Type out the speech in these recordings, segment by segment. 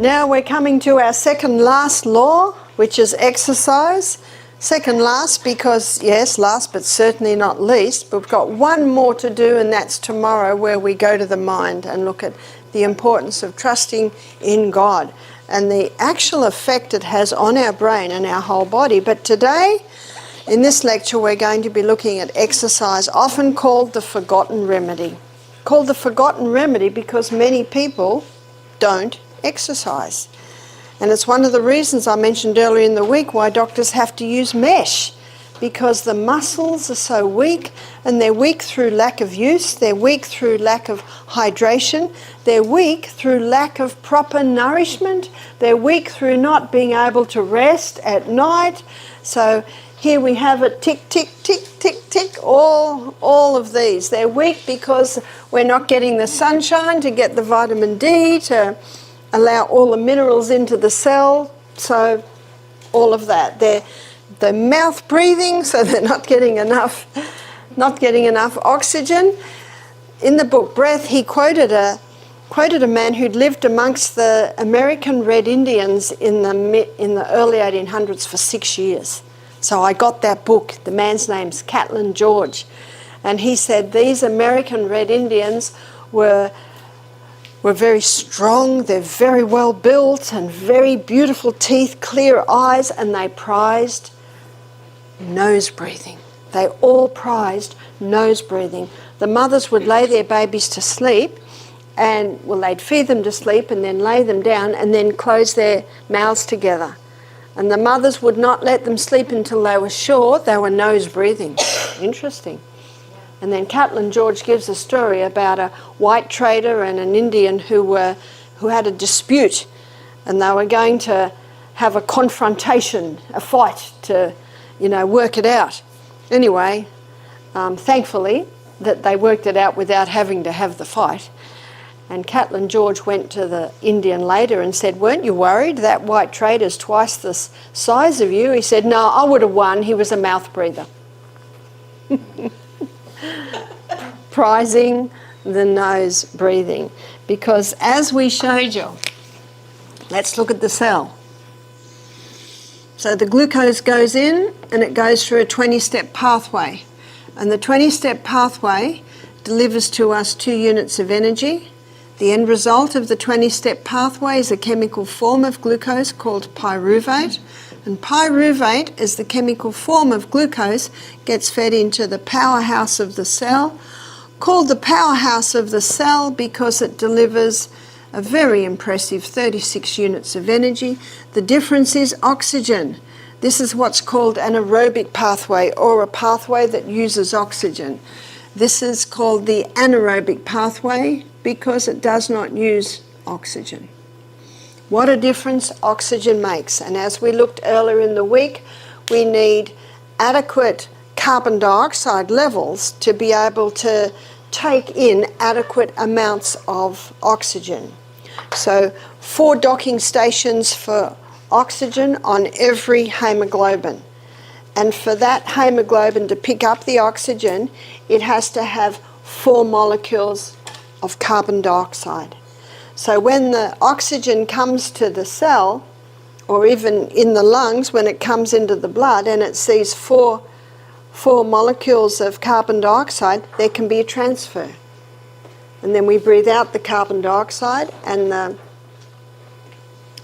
Now we're coming to our second last law, which is exercise. Second last because, yes, last but certainly not least, but we've got one more to do, and that's tomorrow, where we go to the mind and look at the importance of trusting in God and the actual effect it has on our brain and our whole body. But today, in this lecture, we're going to be looking at exercise, often called the forgotten remedy. Called the forgotten remedy because many people don't exercise. And it's one of the reasons I mentioned earlier in the week why doctors have to use mesh, because the muscles are so weak, and they're weak through lack of use, they're weak through lack of hydration, they're weak through lack of proper nourishment, they're weak through not being able to rest at night. So here we have it, tick, tick, tick, tick, tick, all of these. They're weak because we're not getting the sunshine to get the vitamin D, to allow all the minerals into the cell, so all of that. They're mouth breathing, so they're not getting enough oxygen. In the book Breath, he quoted a man who'd lived amongst the American Red Indians in the early 1800s for 6 years. So I got that book. The man's name's Catlin George, and he said these American Red Indians were very strong, they're very well built and very beautiful teeth, clear eyes, and they prized nose breathing. They all prized nose breathing. The mothers would lay their babies to sleep, and they'd feed them to sleep and then lay them down and then close their mouths together. And the mothers would not let them sleep until they were sure they were nose breathing. Interesting. And then Catlin George gives a story about a white trader and an Indian who had a dispute, and they were going to have a confrontation, a fight to, work it out. Anyway, thankfully that they worked it out without having to have the fight. And Catlin George went to the Indian later and said, "Weren't you worried? That white trader's twice the size of you." He said, "No, I would have won. He was a mouth breather." Prizing the nose breathing, because as we showed you, let's look at the cell. So the glucose goes in and it goes through a 20-step pathway, and the 20-step pathway delivers to us 2 units of energy. The end result of the 20-step pathway is a chemical form of glucose called pyruvate. And pyruvate, as the chemical form of glucose, gets fed into the powerhouse of the cell, called the powerhouse of the cell because it delivers a very impressive 36 units of energy. The difference is oxygen. This is what's called an aerobic pathway, or a pathway that uses oxygen. This is called the anaerobic pathway because it does not use oxygen. What a difference oxygen makes. And as we looked earlier in the week, we need adequate carbon dioxide levels to be able to take in adequate amounts of oxygen. So 4 docking stations for oxygen on every hemoglobin. And for that hemoglobin to pick up the oxygen, it has to have 4 molecules of carbon dioxide. So when the oxygen comes to the cell, or even in the lungs, when it comes into the blood and it sees 4 molecules of carbon dioxide, there can be a transfer. And then we breathe out the carbon dioxide, and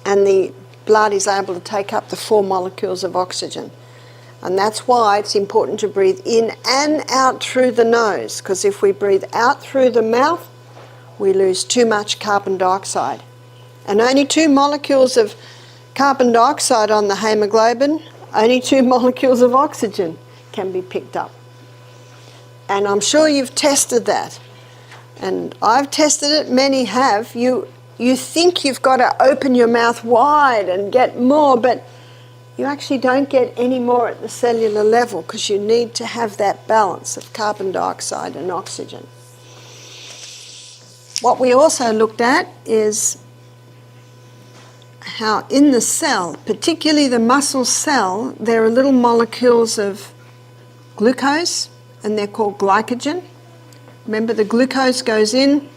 the blood is able to take up the 4 molecules of oxygen. And that's why it's important to breathe in and out through the nose, because if we breathe out through the mouth, we lose too much carbon dioxide. And only 2 molecules of carbon dioxide on the hemoglobin, only 2 molecules of oxygen can be picked up. And I'm sure you've tested that. And I've tested it, many have. You think you've got to open your mouth wide and get more, but you actually don't get any more at the cellular level, because you need to have that balance of carbon dioxide and oxygen. What we also looked at is how in the cell, particularly the muscle cell, there are little molecules of glucose, and they're called glycogen. Remember, the glucose goes in,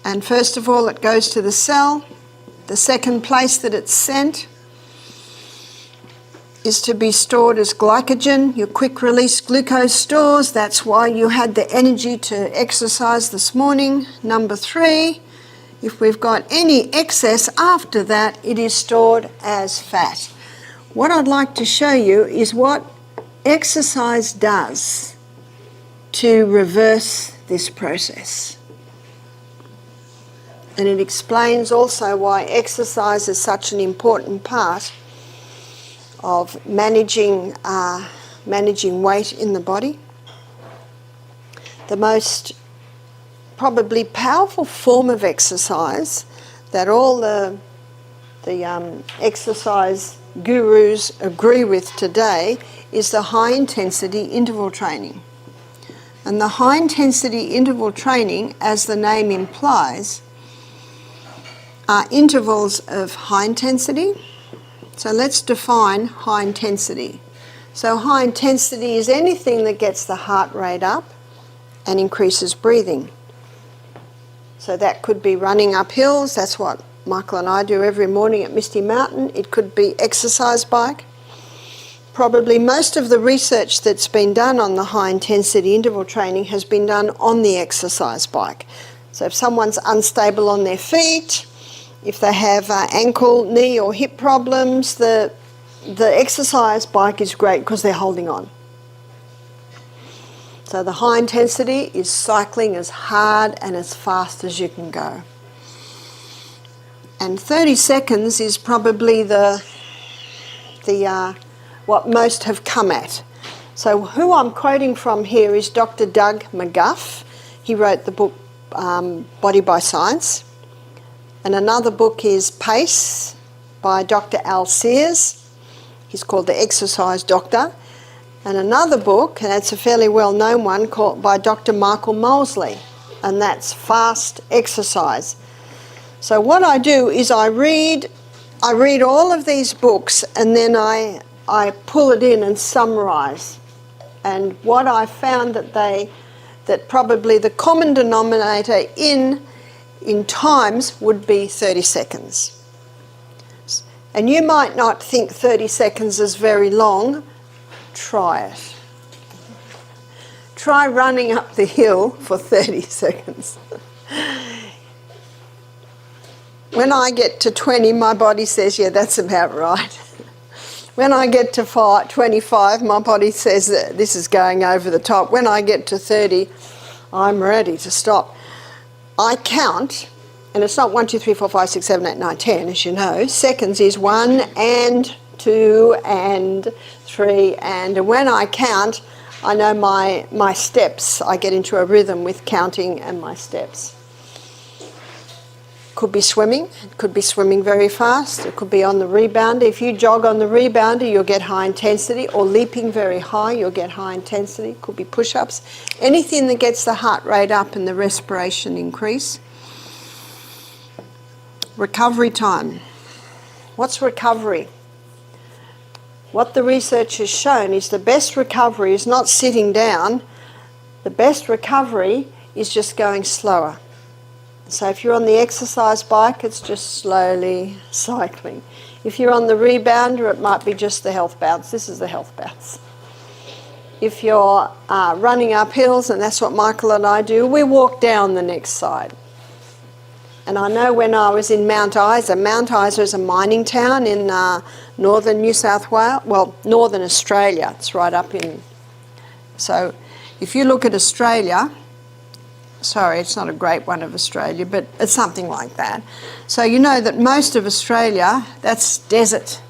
and first of all it goes to the cell, The second place that it's sent is to be stored as glycogen, your quick release glucose stores. That's why you had the energy to exercise this morning. Number 3, if we've got any excess after that, it is stored as fat. What I'd like to show you is what exercise does to reverse this process. And it explains also why exercise is such an important part of managing weight in the body. The most probably powerful form of exercise that all the exercise gurus agree with today is the high intensity interval training. And the high intensity interval training, as the name implies, are intervals of high intensity. So let's define high intensity. So high intensity is anything that gets the heart rate up and increases breathing. So that could be running up hills. That's what Michael and I do every morning at Misty Mountain. It could be exercise bike. Probably most of the research that's been done on the high intensity interval training has been done on the exercise bike. So if someone's unstable on their feet, if they have ankle, knee or hip problems, the exercise bike is great because they're holding on. So the high intensity is cycling as hard and as fast as you can go. And 30 seconds is probably what most have come at. So who I'm quoting from here is Dr. Doug McGuff. He wrote the book Body by Science. And another book is Pace by Dr. Al Sears. He's called The Exercise Doctor. And another book, and that's a fairly well-known one, called by Dr. Michael Mosley, and that's Fast Exercise. So what I do is I read all of these books, and then I pull it in and summarise. And what I found that probably the common denominator in times would be 30 seconds. And you might not think 30 seconds is very long. Try it. Try running up the hill for 30 seconds. When I get to 20, my body says, yeah, that's about right. When I get to 25, my body says that this is going over the top. When I get to 30, I'm ready to stop. I count, and it's not 1, 2, 3, 4, 5, 6, 7, 8, 9, 10, as you know. Seconds is 1 and 2 and 3, and when I count, I know my steps. I get into a rhythm with counting and my steps. Could be swimming. It could be swimming very fast. It could be on the rebounder. If you jog on the rebounder, you'll get high intensity, or leaping very high, you'll get high intensity. Could be push-ups. Anything that gets the heart rate up and the respiration increase. Recovery time. What's recovery? What the research has shown is the best recovery is not sitting down. The best recovery is just going slower. So if you're on the exercise bike, it's just slowly cycling. If you're on the rebounder, it might be just the health bounce. This is the health bounce. If you're running up hills, and that's what Michael and I do, we walk down the next side. And I know when I was in Mount Isa is a mining town in northern New South Wales, well, northern Australia. It's right up in... So if you look at Australia... Sorry, it's not a great one of Australia, but it's something like that. So you know that most of Australia, that's desert.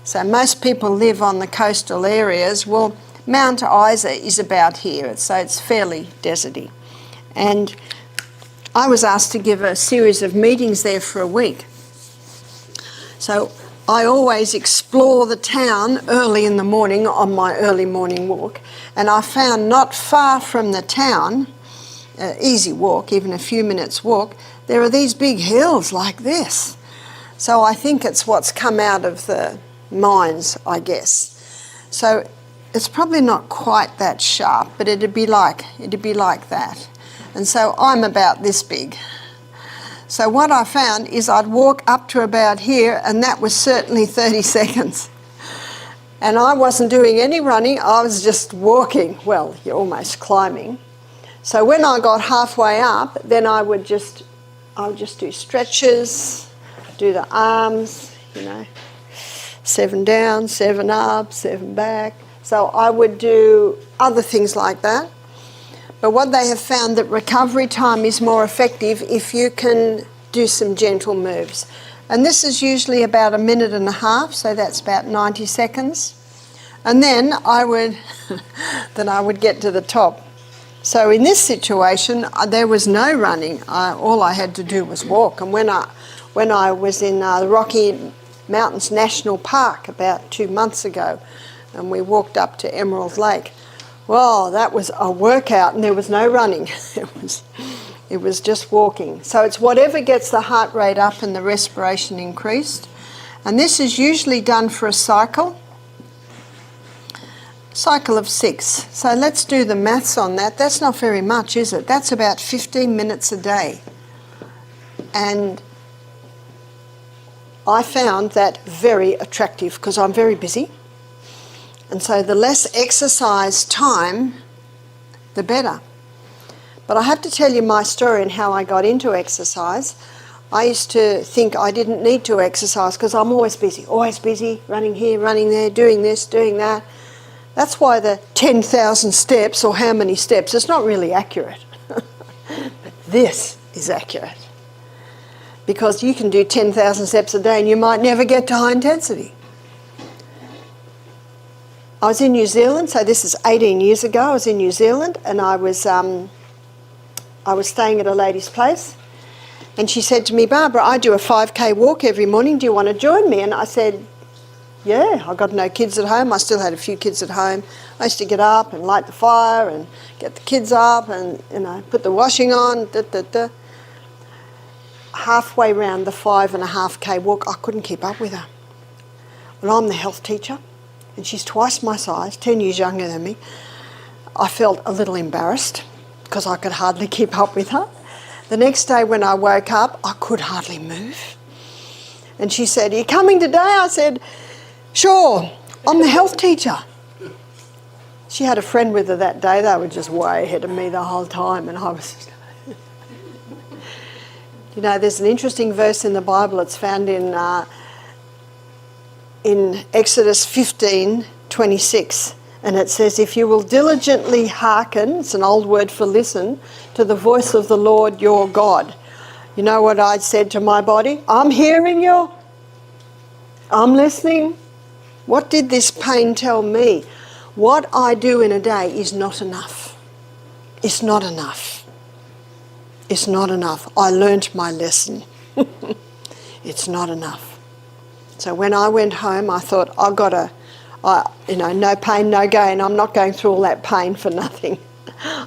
So most people live on the coastal areas. Well, Mount Isa is about here, so it's fairly deserty. And I was asked to give a series of meetings there for a week. So I always explore the town early in the morning on my early morning walk, and I found not far from the town, easy walk, even a few minutes walk, there are these big hills like this. So I think it's what's come out of the mines, I guess. So it's probably not quite that sharp, but it'd be like that. And so I'm about this big. So what I found is I'd walk up to about here, and that was certainly 30 seconds. And I wasn't doing any running, I was just walking. Well, you're almost climbing. So when I got halfway up, then I would just do stretches, do the arms, 7 down, 7 up, 7 back. So I would do other things like that. But what they have found, that recovery time is more effective if you can do some gentle moves. And this is usually about 1.5 minutes, so that's about 90 seconds. And then I would get to the top. So in this situation, there was no running. All I had to do was walk. And when I was in the Rocky Mountains National Park about 2 months ago, and we walked up to Emerald Lake, well, that was a workout, and there was no running. It was just walking. So it's whatever gets the heart rate up and the respiration increased. And this is usually done for a cycle of 6. So let's do the maths on that. That's not very much, is it? That's about 15 minutes a day. And I found that very attractive because I'm very busy. And so the less exercise time, the better. But I have to tell you my story and how I got into exercise. I used to think I didn't need to exercise because I'm always busy, running here, running there, doing this, doing that. That's why the 10,000 steps, or how many steps, it's not really accurate. But this is accurate. Because you can do 10,000 steps a day and you might never get to high intensity. I was in New Zealand, so this is 18 years ago. I was in New Zealand, and I was staying at a lady's place, and she said to me, Barbara, I do a 5K walk every morning. Do you want to join me? And I said, yeah, I've got no kids at home. I still had a few kids at home. I used to get up and light the fire and get the kids up and put the washing on. Halfway round the 5.5K walk, I couldn't keep up with her. And I'm the health teacher, and she's twice my size, 10 years younger than me. I felt a little embarrassed because I could hardly keep up with her. The next day when I woke up, I could hardly move. And she said, are you coming today? I said, sure, I'm the health teacher. She had a friend with her that day. They were just way ahead of me the whole time, and I was... there's an interesting verse in the Bible. It's found in Exodus 15:26, and it says, if you will diligently hearken, it's an old word for listen, to the voice of the Lord your God. You know what I said to my body? I'm hearing you. I'm listening. What did this pain tell me? What I do in a day is not enough. It's not enough. It's not enough. I learnt my lesson. It's not enough. So when I went home, I thought, no pain, no gain. I'm not going through all that pain for nothing.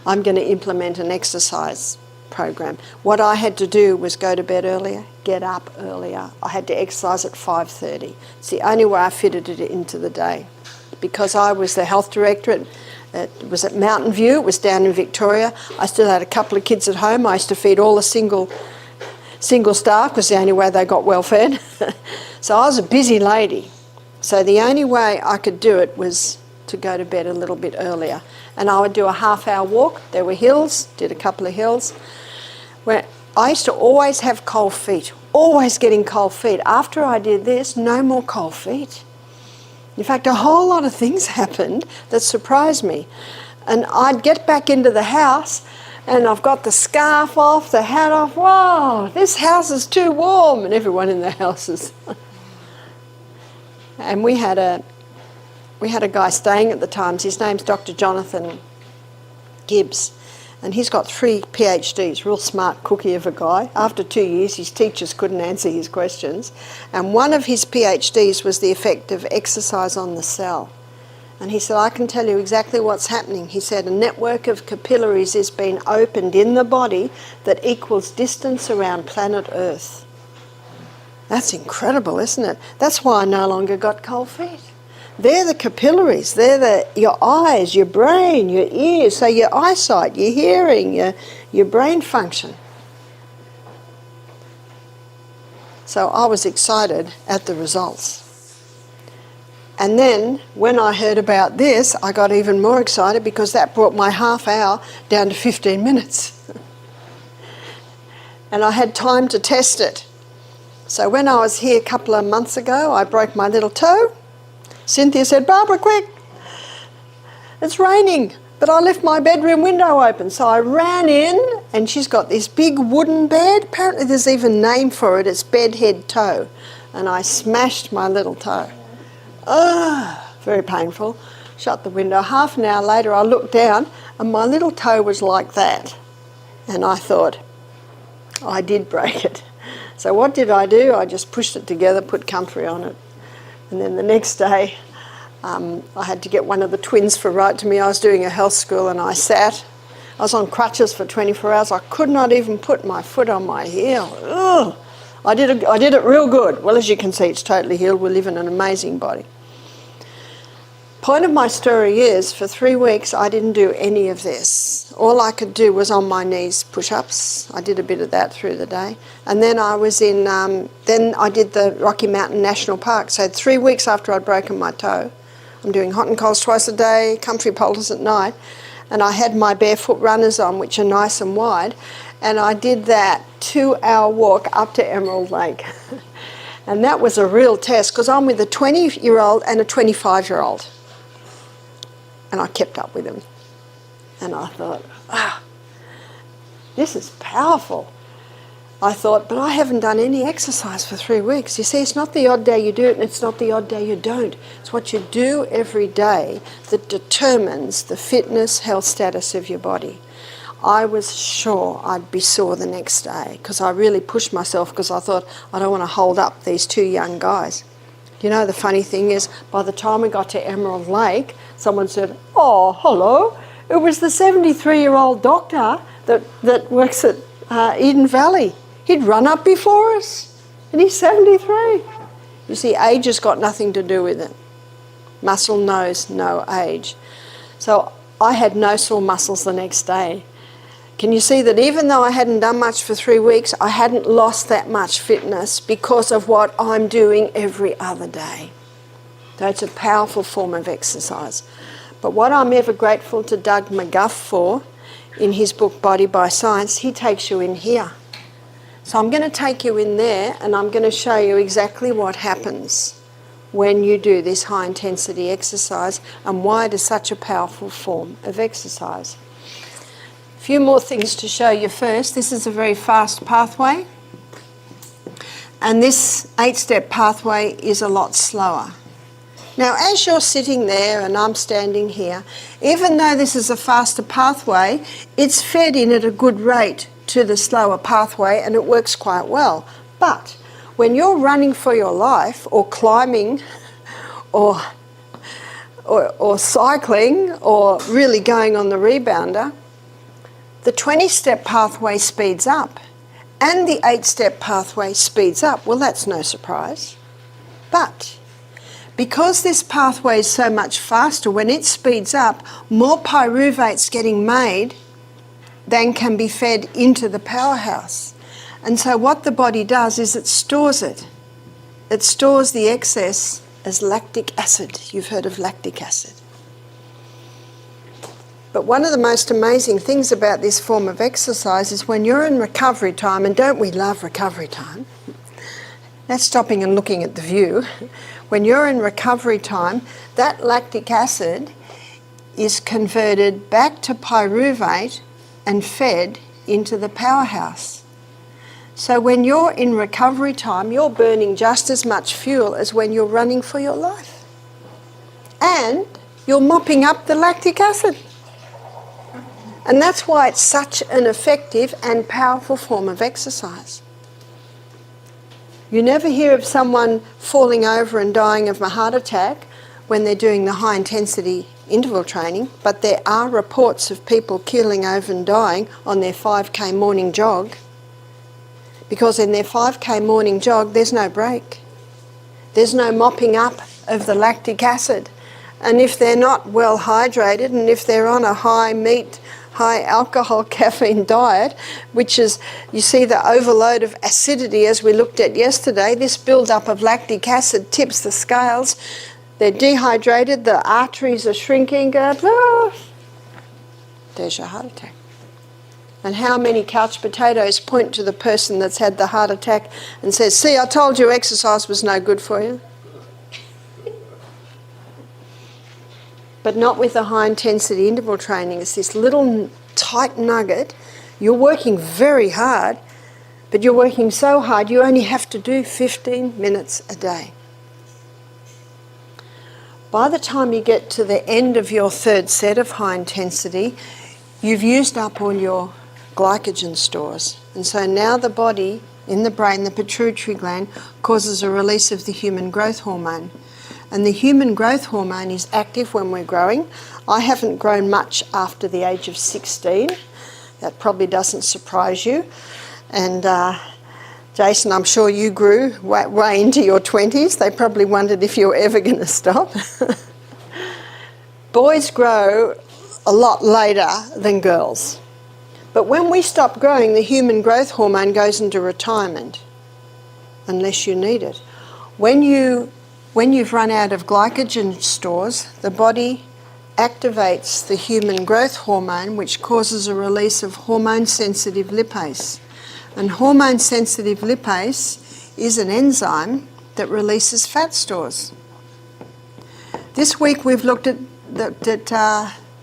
I'm going to implement an exercise program. What I had to do was go to bed earlier, get up earlier. I had to exercise at 5:30. It's the only way I fitted it into the day. Because I was the health director it was at Mountain View, it was down in Victoria. I still had a couple of kids at home. I used to feed all the single staff because the only way they got well fed. So I was a busy lady. So the only way I could do it was to go to bed a little bit earlier. And I would do a half-hour walk. There were hills, did a couple of hills. Where I used to always have cold feet, always getting cold feet. After I did this, no more cold feet. In fact, a whole lot of things happened that surprised me. And I'd get back into the house and I've got the scarf off, the hat off. Whoa, this house is too warm. And everyone in the house is... And we had a guy staying at the Times. His name's Dr. Jonathan Gibbs. And he's got 3 PhDs, real smart cookie of a guy. After 2 years, his teachers couldn't answer his questions. And one of his PhDs was the effect of exercise on the cell. And he said, I can tell you exactly what's happening. He said, a network of capillaries is being opened in the body that equals distance around planet Earth. That's incredible, isn't it? That's why I no longer got cold feet. They're the capillaries, they're your eyes, your brain, your ears, so your eyesight, your hearing, your brain function. So I was excited at the results. And then when I heard about this, I got even more excited because that brought my half hour down to 15 minutes. And I had time to test it. So when I was here a couple of months ago, I broke my little toe. Cynthia said, "Barbara, quick, it's raining." But I left my bedroom window open. So I ran in, and she's got this big wooden bed. Apparently there's even a name for it. It's bedhead toe. And I smashed my little toe. Very painful. Shut the window. Half an hour later I looked down and my little toe was like that. And I thought, I did break it. So what did I do? I just pushed it together, put comfrey on it. And then the next day I had to get one of the twins for Write to Me. I was doing a health school and I was on crutches for 24 hours. I could not even put my foot on my heel. Ugh. I did it real good. Well, as you can see, it's totally healed. We live in an amazing body. Point of my story is, for 3 weeks I didn't do any of this. All I could do was on my knees push-ups. I did a bit of that through the day. And then I was in, then I did the Rocky Mountain National Park. So 3 weeks after I'd broken my toe, I'm doing hot and colds twice a day, comfrey poultice at night, and I had my barefoot runners on, which are nice and wide, and I did that 2-hour walk up to Emerald Lake. And that was a real test, because I'm with a 20-year-old and a 25-year-old. And I kept up with him. And I thought, this is powerful. I thought, but I haven't done any exercise for 3 weeks. You see, it's not the odd day you do it and it's not the odd day you don't. It's what you do every day that determines the fitness, health status of your body. I was sure I'd be sore the next day because I really pushed myself because I thought, I don't want to hold up these 2 young guys. You know, the funny thing is, by the time we got to Emerald Lake, someone said, "Oh, hello." It was the 73-year-old doctor that works at Eden Valley. He'd run up before us, and he's 73. You see, age has got nothing to do with it. Muscle knows no age. So I had no sore muscles the next day. Can you see that even though I hadn't done much for 3 weeks, I hadn't lost that much fitness because of what I'm doing every other day? So it's a powerful form of exercise. But what I'm ever grateful to Doug McGuff for, in his book Body by Science, he takes you in here. So I'm going to take you in there and I'm going to show you exactly what happens when you do this high intensity exercise and why it is such a powerful form of exercise. A few more things to show you first. This is a very fast pathway, and this 8-step pathway is a lot slower. Now, as you're sitting there and I'm standing here, even though this is a faster pathway, it's fed in at a good rate to the slower pathway and it works quite well. But when you're running for your life or climbing or cycling or really going on the rebounder, the 20-step pathway speeds up and the 8-step pathway speeds up. Well, that's no surprise. But because this pathway is so much faster, when it speeds up, more pyruvate's getting made than can be fed into the powerhouse. And so what the body does is it stores it. It stores the excess as lactic acid. You've heard of lactic acid. But one of the most amazing things about this form of exercise is when you're in recovery time, and don't we love recovery time? That's stopping and looking at the view. When you're in recovery time, that lactic acid is converted back to pyruvate and fed into the powerhouse. So when you're in recovery time, you're burning just as much fuel as when you're running for your life. And you're mopping up the lactic acid. And that's why it's such an effective and powerful form of exercise. You never hear of someone falling over and dying of a heart attack when they're doing the high intensity interval training, but there are reports of people keeling over and dying on their 5K morning jog, because in their 5K morning jog there's no break. There's no mopping up of the lactic acid. And if they're not well hydrated and if they're on a high meat, high alcohol caffeine diet, which is, you see the overload of acidity as we looked at yesterday, this build-up of lactic acid tips the scales. They're dehydrated, the arteries are shrinking. There's your heart attack. And how many couch potatoes point to the person that's had the heart attack and says, see, I told you exercise was no good for you. But not with the high intensity interval training. It's this little tight nugget. You're working very hard, but you're working so hard you only have to do 15 minutes a day. By the time you get to the end of your third set of high intensity, you've used up all your glycogen stores. And so now the body, in the brain, the pituitary gland, causes a release of the human growth hormone. And the human growth hormone is active when we're growing. I haven't grown much after the age of 16. That probably doesn't surprise you. And Jason, I'm sure you grew way into your 20s. They probably wondered if you were ever going to stop. Boys grow a lot later than girls. But when we stop growing, the human growth hormone goes into retirement, unless you need it. When you've run out of glycogen stores, the body activates the human growth hormone, which causes a release of hormone-sensitive lipase. And hormone-sensitive lipase is an enzyme that releases fat stores. This week we've looked at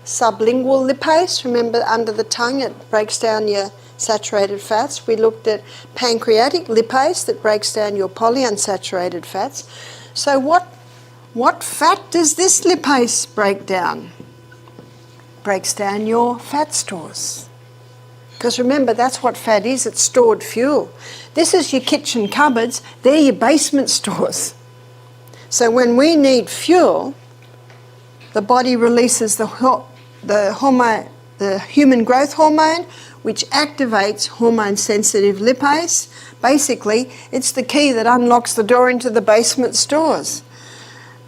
sublingual lipase. Remember, under the tongue it breaks down your saturated fats. We looked at pancreatic lipase that breaks down your polyunsaturated fats. So what fat does this lipase break down? Breaks down your fat stores. Because remember, that's what fat is, it's stored fuel. This is your kitchen cupboards, they're your basement stores. So when we need fuel, the body releases the human growth hormone, which activates hormone-sensitive lipase. Basically, it's the key that unlocks the door into the basement stores.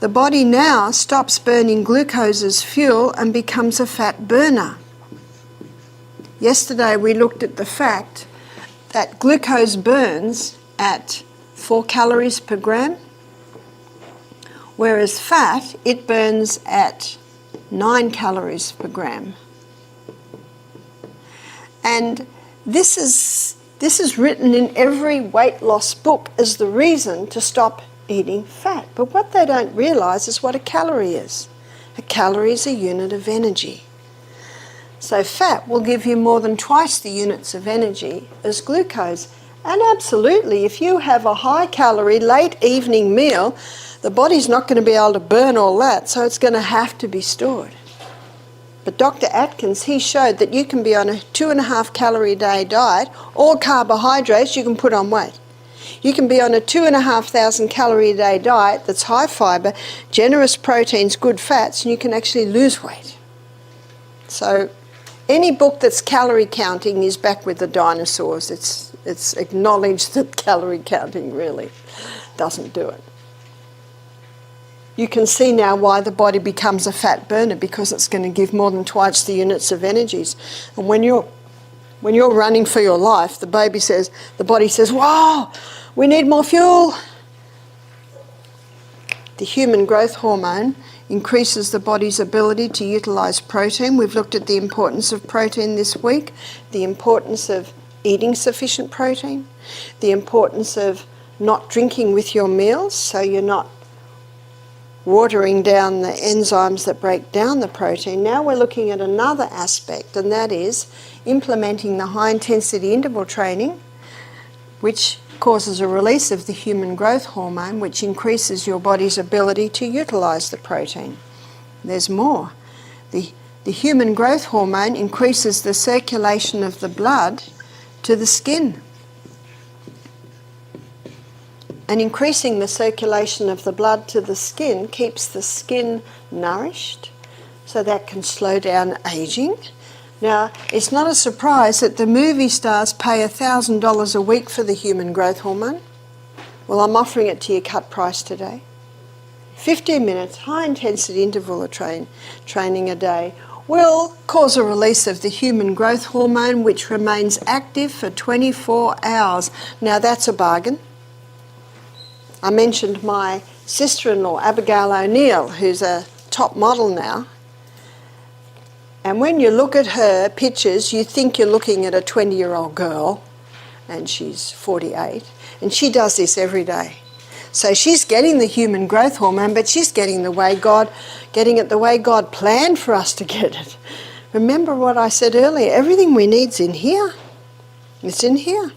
The body now stops burning glucose as fuel and becomes a fat burner. Yesterday we looked at the fact that glucose burns at 4 calories per gram, whereas fat, it burns at 9 calories per gram. And this is written in every weight loss book as the reason to stop eating fat. But what they don't realise is what a calorie is. A calorie is a unit of energy. So fat will give you more than twice the units of energy as glucose. And absolutely, if you have a high-calorie, late evening meal, the body's not going to be able to burn all that, so it's going to have to be stored. But Dr. Atkins, he showed that you can be on a 2.5 calorie a day diet, all carbohydrates, you can put on weight. You can be on a 2,500 calorie a day diet that's high fibre, generous proteins, good fats, and you can actually lose weight. So any book that's calorie counting is back with the dinosaurs. It's acknowledged that calorie counting really doesn't do it. You can see now why the body becomes a fat burner, because it's going to give more than twice the units of energies. And when you're running for your life, the body says, "Wow, we need more fuel." The human growth hormone increases the body's ability to utilise protein. We've looked at the importance of protein this week, the importance of eating sufficient protein, the importance of not drinking with your meals, so you're not watering down the enzymes that break down the protein. Now we're looking at another aspect, and that is implementing the high-intensity interval training, which causes a release of the human growth hormone, which increases your body's ability to utilise the protein. There's more. The human growth hormone increases the circulation of the blood to the skin. And increasing the circulation of the blood to the skin keeps the skin nourished, so that can slow down ageing. Now, it's not a surprise that the movie stars pay $1,000 a week for the human growth hormone. Well, I'm offering it to you cut price today. 15 minutes, high intensity interval training a day, will cause a release of the human growth hormone, which remains active for 24 hours. Now that's a bargain. I mentioned my sister-in-law, Abigail O'Neill, who's a top model now. And when you look at her pictures, you think you're looking at a 20-year-old girl, and she's 48, and she does this every day. So she's getting the human growth hormone, but she's getting it the way God planned for us to get it. Remember what I said earlier, everything we need's in here. It's in here.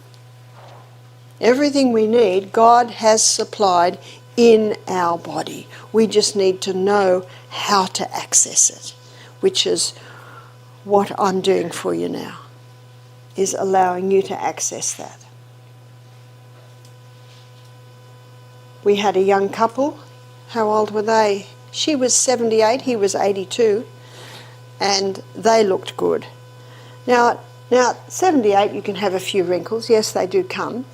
Everything we need, God has supplied in our body. We just need to know how to access it, which is what I'm doing for you now, is allowing you to access that. We had a young couple. How old were they? She was 78, he was 82, and they looked good. Now, 78, you can have a few wrinkles. Yes, they do come.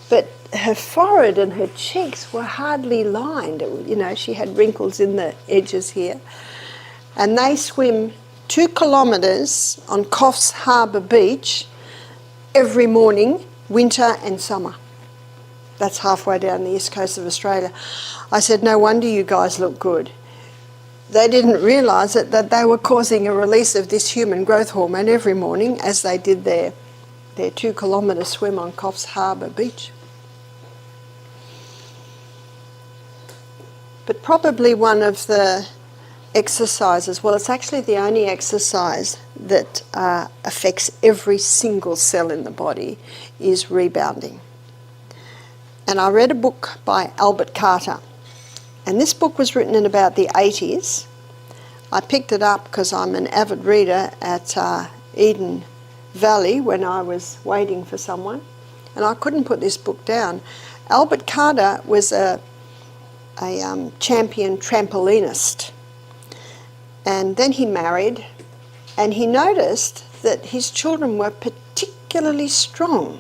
But her forehead and her cheeks were hardly lined. You know, she had wrinkles in the edges here. And they swim 2 kilometres on Coffs Harbour Beach every morning, winter and summer. That's halfway down the east coast of Australia. I said, no wonder you guys look good. They didn't realise that they were causing a release of this human growth hormone every morning as they did their 2 kilometre swim on Coffs Harbour Beach. But probably one of the exercises, well, it's actually the only exercise that affects every single cell in the body, is rebounding. And I read a book by Albert Carter, and this book was written in about the 80s. I picked it up because I'm an avid reader at Eden Valley when I was waiting for someone, and I couldn't put this book down. Albert Carter was a champion trampolinist, and then he married, and he noticed that his children were particularly strong,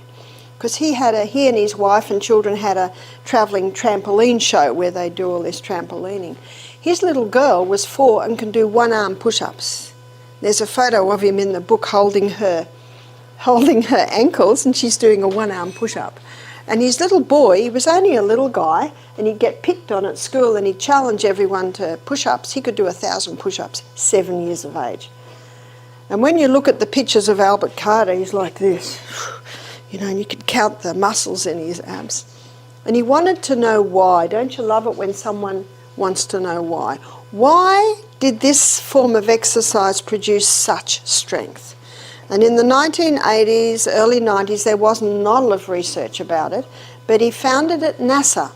because he and his wife and children had a travelling trampoline show where they do all this trampolining. His little girl was 4 and can do one-arm push-ups. There's a photo of him in the book holding her ankles, and she's doing a one-arm push-up. And his little boy, he was only a little guy, and he'd get picked on at school, and he'd challenge everyone to push-ups. He could do 1,000 push-ups, 7 years of age. And when you look at the pictures of Albert Carter, he's like this. You know, and you could count the muscles in his abs. And he wanted to know why. Don't you love it when someone wants to know why? Why did this form of exercise produce such strength? And in the 1980s, early 90s, there wasn't a lot of research about it, but he found it at NASA.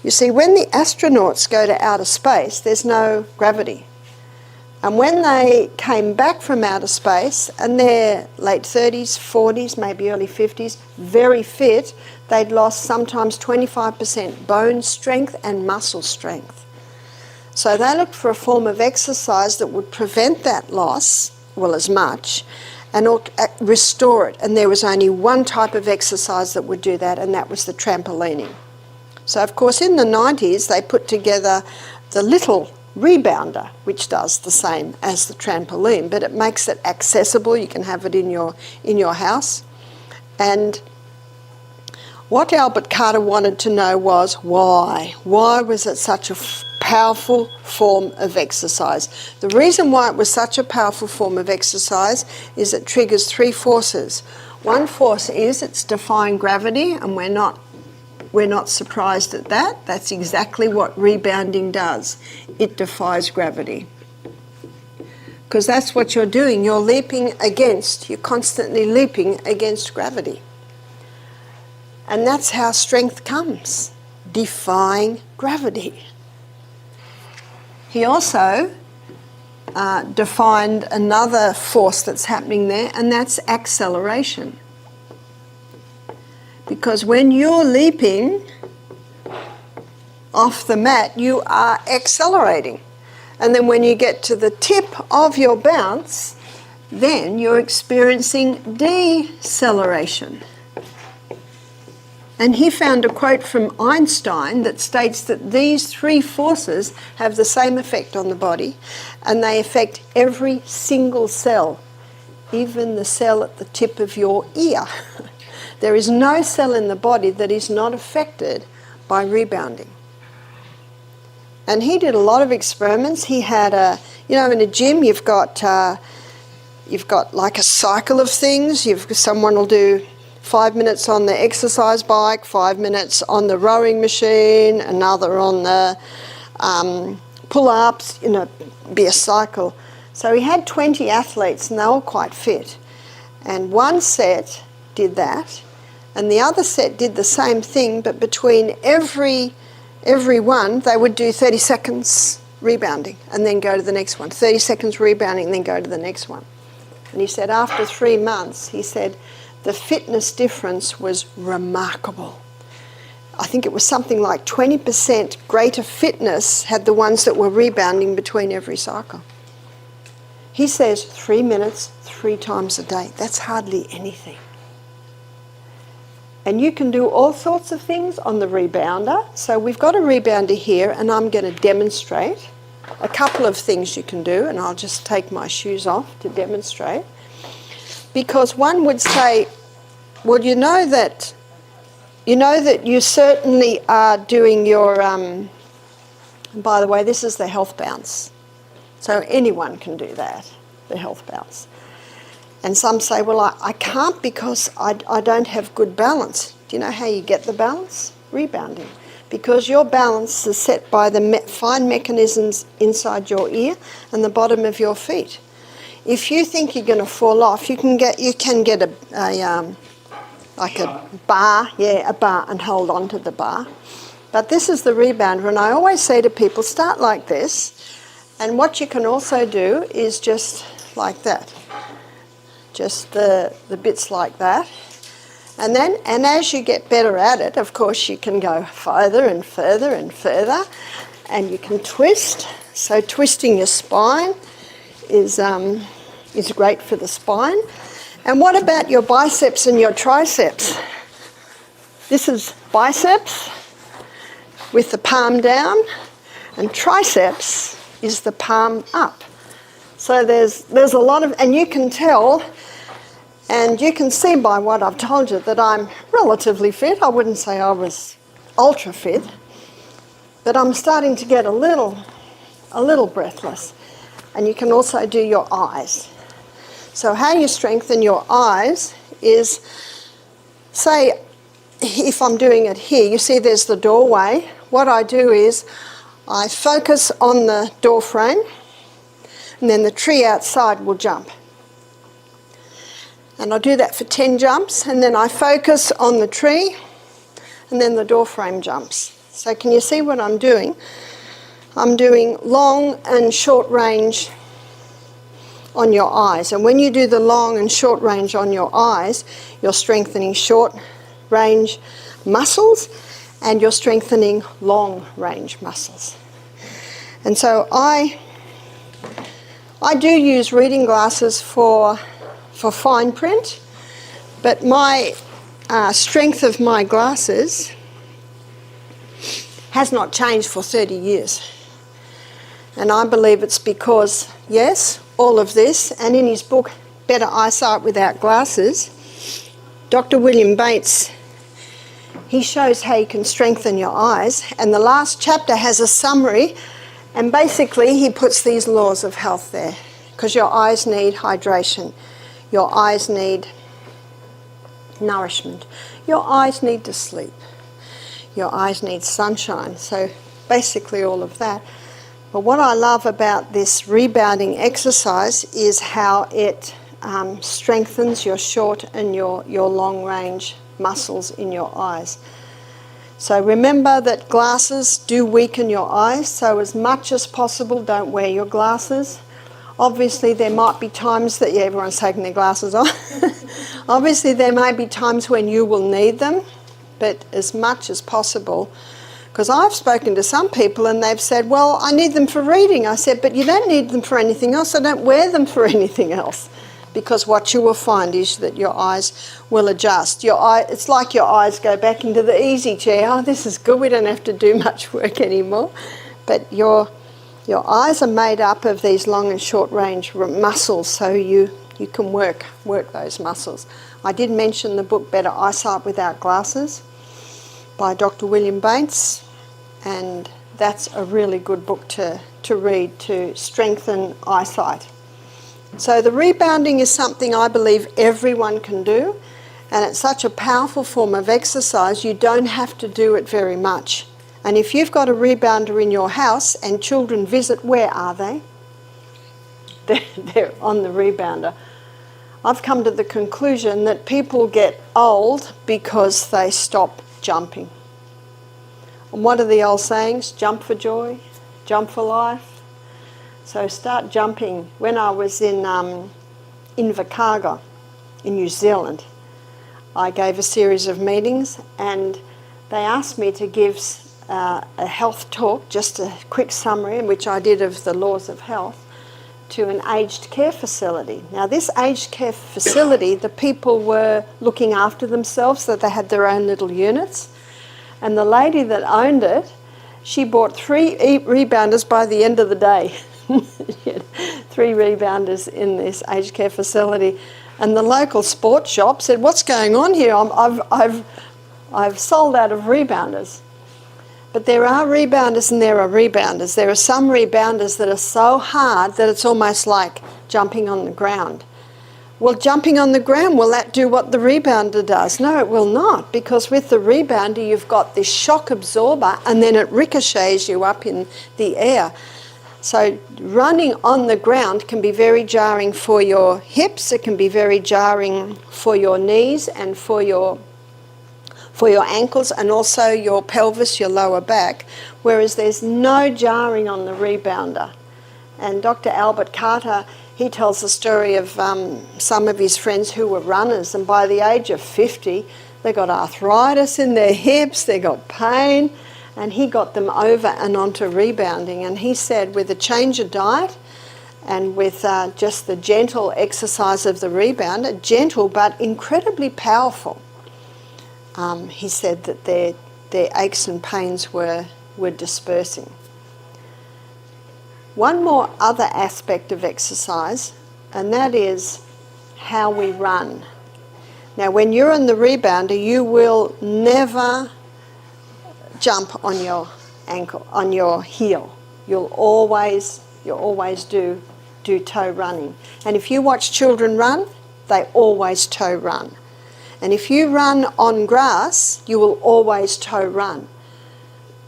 You see, when the astronauts go to outer space, there's no gravity. And when they came back from outer space, and they're late 30s, 40s, maybe early 50s, very fit, they'd lost sometimes 25% bone strength and muscle strength. So they looked for a form of exercise that would prevent that loss, well, as much, and restore it. And there was only one type of exercise that would do that, and that was the trampolining. So, of course, in the 90s, they put together the little rebounder, which does the same as the trampoline, but it makes it accessible. You can have it in your house. And what Albert Carter wanted to know was why. Why was it such a powerful form of exercise? The reason why it was such a powerful form of exercise is it triggers 3 forces. One force is it's defying gravity, and we're not surprised at that. That's exactly what rebounding does. It defies gravity. Because that's what you're doing. You're constantly leaping against gravity. And that's how strength comes, defying gravity. He also defined another force that's happening there, and that's acceleration. Because when you're leaping off the mat, you are accelerating. And then when you get to the tip of your bounce, then you're experiencing deceleration. And he found a quote from Einstein that states that these three forces have the same effect on the body, and they affect every single cell, even the cell at the tip of your ear. There is no cell in the body that is not affected by rebounding. And he did a lot of experiments. He had in a gym you've got like a cycle of things. Someone will do 5 minutes on the exercise bike, 5 minutes on the rowing machine, another on the pull-ups, be a cycle. So he had 20 athletes and they were quite fit. And one set did that, and the other set did the same thing, but between every one, they would do 30 seconds rebounding and then go to the next one, 30 seconds rebounding and then go to the next one. And he said after 3 months, he said the fitness difference was remarkable. I think it was something like 20% greater fitness had the ones that were rebounding between every cycle. He says 3 minutes, 3 times a day. That's hardly anything. And you can do all sorts of things on the rebounder. So we've got a rebounder here, and I'm going to demonstrate a couple of things you can do, and I'll just take my shoes off to demonstrate. Because one would say, well, you know that you certainly are doing your, by the way, this is the health bounce. So anyone can do that, the health bounce. And some say, well, I can't because I don't have good balance. Do you know how you get the balance? Rebounding. Because your balance is set by the fine mechanisms inside your ear and the bottom of your feet. If you think you're going to fall off, you can get a bar, a bar, and hold on to the bar. But this is the rebounder, and I always say to people, start like this, and what you can also do is just like that. Just the bits like that. And as you get better at it, of course, you can go further and further and further, and you can twist. So twisting your spine is great for the spine. And what about your biceps and your triceps? This is biceps with the palm down, and triceps is the palm up. So there's a lot of, and you can tell, and you can see by what I've told you that I'm relatively fit. I wouldn't say I was ultra fit, but I'm starting to get a little breathless. And you can also do your eyes. So how you strengthen your eyes is, say, if I'm doing it here, you see there's the doorway. What I do is I focus on the door frame, and then the tree outside will jump. And I do that for 10 jumps, and then I focus on the tree, and then the door frame jumps. So can you see what I'm doing? I'm doing long and short range on your eyes. And when you do the long and short range on your eyes, you're strengthening short range muscles and you're strengthening long range muscles. And so I do use reading glasses for fine print, but my strength of my glasses has not changed for 30 years. And I believe it's because, yes, all of this, and in his book, Better Eyesight Without Glasses, Dr. William Bates, he shows how you can strengthen your eyes, and the last chapter has a summary, and basically he puts these laws of health there, because your eyes need hydration, your eyes need nourishment, your eyes need to sleep, your eyes need sunshine, so basically all of that. But what I love about this rebounding exercise is how it strengthens your short and your long range muscles in your eyes. So remember that glasses do weaken your eyes, so as much as possible don't wear your glasses. Obviously there might be times that, everyone's taking their glasses off. Obviously there may be times when you will need them, but as much as possible. Because I've spoken to some people and they've said, well, I need them for reading. I said, but you don't need them for anything else, so don't wear them for anything else. because what you will find is that your eyes will adjust. It's like your eyes go back into the easy chair. Oh, this is good, we don't have to do much work anymore. But your eyes are made up of these long and short range muscles, so you can work those muscles. I did mention the book Better Eyesight Without Glasses by Dr. William Bates, and that's a really good book to read to strengthen eyesight. So the rebounding is something I believe everyone can do, and it's such a powerful form of exercise you don't have to do it very much. And if you've got a rebounder in your house and children visit, where are they? They're on the rebounder. I've come to the conclusion that people get old because they stop jumping. And what are the old sayings? Jump for joy, jump for life. So start jumping. When I was in Invercargill in New Zealand, I gave a series of meetings, and they asked me to give a health talk, just a quick summary, which I did of the laws of health, to an aged care facility. Now this aged care facility, the people were looking after themselves, so they had their own little units. And the lady that owned it, she bought 3 rebounders by the end of the day. She had 3 rebounders in this aged care facility. And the local sports shop said, "What's going on here? I've sold out of rebounders." But there are rebounders and there are rebounders. There are some rebounders that are so hard that it's almost like jumping on the ground. Well, jumping on the ground, will that do what the rebounder does? No, it will not, because with the rebounder you've got this shock absorber and then it ricochets you up in the air. So running on the ground can be very jarring for your hips, it can be very jarring for your knees and for your ankles, and also your pelvis, your lower back, whereas there's no jarring on the rebounder. And Dr. Albert Carter, he tells the story of some of his friends who were runners, and by the age of 50, they got arthritis in their hips, they got pain, and he got them over and onto rebounding. And he said with a change of diet and with just the gentle exercise of the rebounder, gentle but incredibly powerful, he said that their aches and pains were dispersing. One more other aspect of exercise, and that is how we run. Now when you're on the rebounder, you will never jump on your ankle, on your heel. You'll always do toe running. And if you watch children run, they always toe run. And if you run on grass, you will always toe run.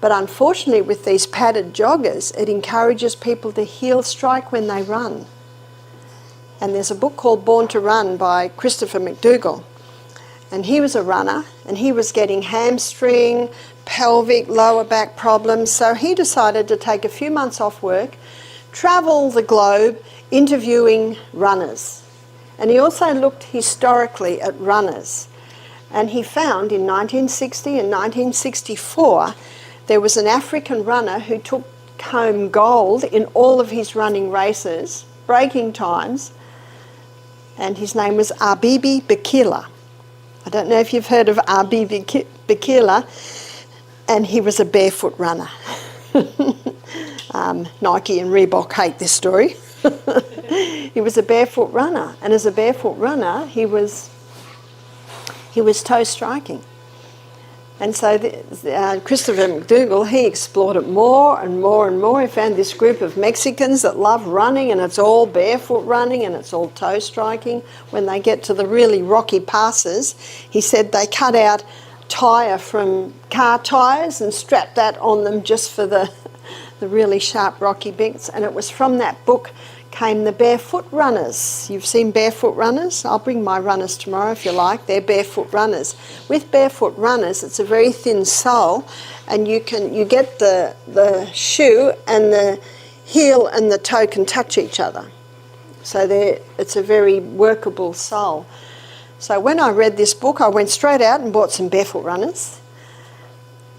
But unfortunately with these padded joggers, it encourages people to heel strike when they run. And there's a book called Born to Run by Christopher McDougall. And he was a runner, and he was getting hamstring, pelvic, lower back problems. So he decided to take a few months off work, travel the globe, interviewing runners. And he also looked historically at runners. And he found in 1960 and 1964, there was an African runner who took home gold in all of his running races, breaking times, and his name was Abibi Bikila. I don't know if you've heard of Abibi Bikila, and he was a barefoot runner. Nike and Reebok hate this story. He was a barefoot runner, and as a barefoot runner, he was toe striking. And so Christopher McDougall, he explored it more and more and more. He found this group of Mexicans that love running, and it's all barefoot running and it's all toe striking. When they get to the really rocky passes, he said they cut out tyre from car tyres and strapped that on them just for the really sharp rocky bits. And it was from that book came the barefoot runners. You've seen barefoot runners? I'll bring my runners tomorrow if you like. They're barefoot runners. With barefoot runners, it's a very thin sole, and you get the shoe and the heel and the toe can touch each other. So it's a very workable sole. So when I read this book, I went straight out and bought some barefoot runners.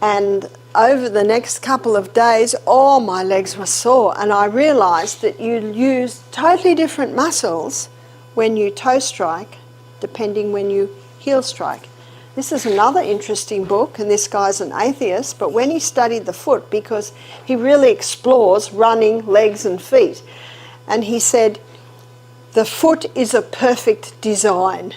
And over the next couple of days, all my legs were sore, and I realised that you use totally different muscles when you toe strike, depending when you heel strike. This is another interesting book, and this guy's an atheist, but when he studied the foot, because he really explores running, legs and feet, and he said, the foot is a perfect design.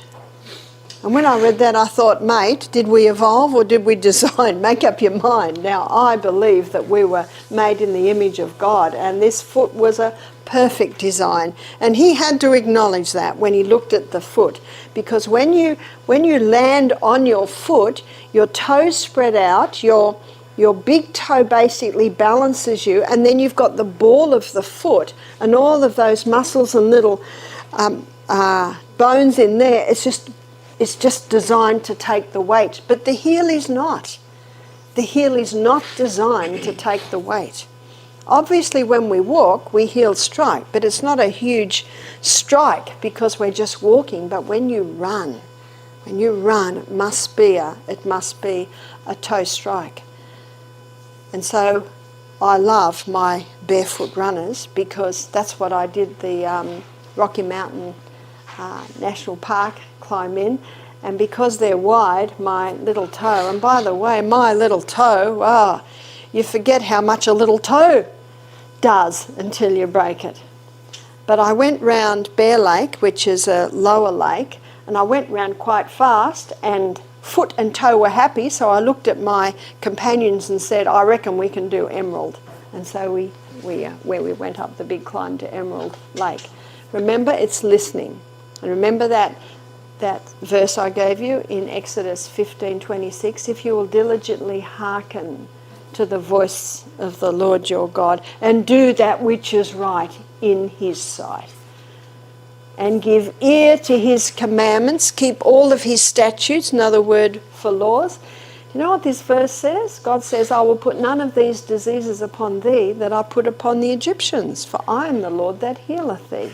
And when I read that, I thought, mate, did we evolve or did we design? Make up your mind. Now, I believe that we were made in the image of God, and this foot was a perfect design. And he had to acknowledge that when he looked at the foot, because when you land on your foot, your toes spread out, your big toe basically balances you, and then you've got the ball of the foot and all of those muscles and little bones in there. It's just designed to take the weight. But the heel is not. The heel is not designed to take the weight. Obviously, when we walk, we heel strike, but it's not a huge strike because we're just walking. But when you run, it must be a toe strike. And so I love my barefoot runners because that's what I did the Rocky Mountain National Park climb in, and because they're wide, my little toe, and by the way, my little toe, you forget how much a little toe does until you break it. But I went round Bear Lake, which is a lower lake, and I went round quite fast, and foot and toe were happy, so I looked at my companions and said, I reckon we can do Emerald. And so we went up the big climb to Emerald Lake. Remember, it's listening. And remember that verse I gave you in Exodus 15:26, if you will diligently hearken to the voice of the Lord your God and do that which is right in his sight, and give ear to his commandments, keep all of his statutes, another word for laws. You know what this verse says? God says, I will put none of these diseases upon thee that I put upon the Egyptians, for I am the Lord that healeth thee.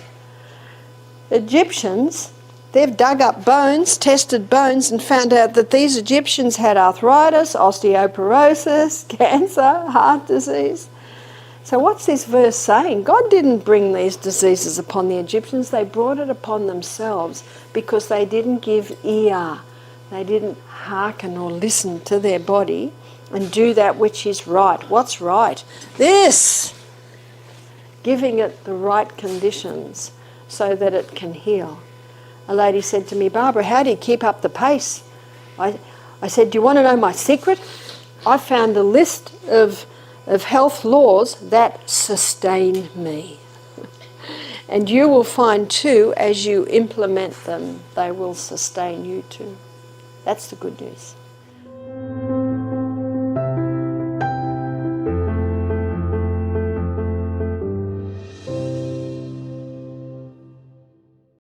The Egyptians, they've dug up bones, tested bones, and found out that these Egyptians had arthritis, osteoporosis, cancer, heart disease. So what's this verse saying? God didn't bring these diseases upon the Egyptians. They brought it upon themselves because they didn't give ear. They didn't hearken or listen to their body and do that which is right. What's right? This! Giving it the right conditions so that it can heal. A lady said to me, Barbara, how do you keep up the pace? I said, do you want to know my secret? I found a list of health laws that sustain me. And you will find too, as you implement them, they will sustain you too. That's the good news.